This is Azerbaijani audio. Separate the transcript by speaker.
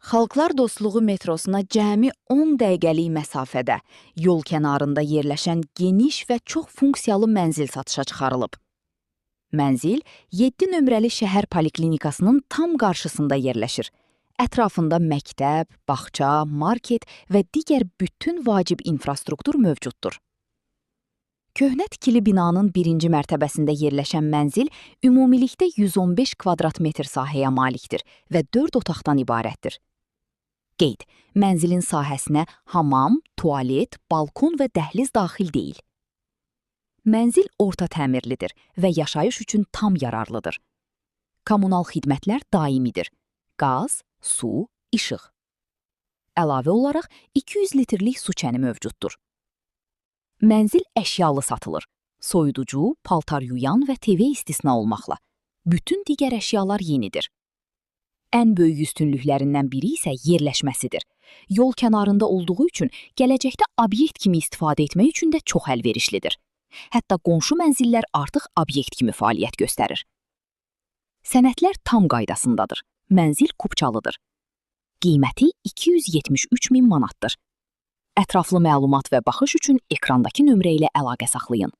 Speaker 1: Xalqlar Dostluğu metrosuna cəmi 10 dəqiqəlik məsafədə yol kənarında yerləşən geniş və çox funksiyalı mənzil satışa çıxarılıb. Mənzil 7 nömrəli şəhər poliklinikasının tam qarşısında yerləşir. Ətrafında məktəb, bağça, market və digər bütün vacib infrastruktur mövcuddur. Köhnə tikili binanın birinci mərtəbəsində yerləşən mənzil ümumilikdə 115 kvadrat metr sahəyə malikdir və 4 otaqdan ibarətdir. Qeyd, mənzilin sahəsinə hamam, tualet, balkon və dəhliz daxil deyil. Mənzil orta təmirlidir və yaşayış üçün tam yararlıdır. Kommunal xidmətlər daimidir. Qaz, su, işıq. Əlavə olaraq 200 litrlik su çəni mövcuddur. Mənzil əşyalı satılır. Soyuducu, paltar yuyan və TV istisna olmaqla. Bütün digər əşyalar yenidir. Ən böyük üstünlüklərindən biri isə yerləşməsidir. Yol kənarında olduğu üçün gələcəkdə obyekt kimi istifadə etmək üçün də çox əlverişlidir. Hətta qonşu mənzillər artıq obyekt kimi fəaliyyət göstərir. Sənədlər tam qaydasındadır. Mənzil kupçalıdır. Qiyməti 273 min manatdır. Ətraflı məlumat və baxış üçün ekrandakı nömrə ilə əlaqə saxlayın.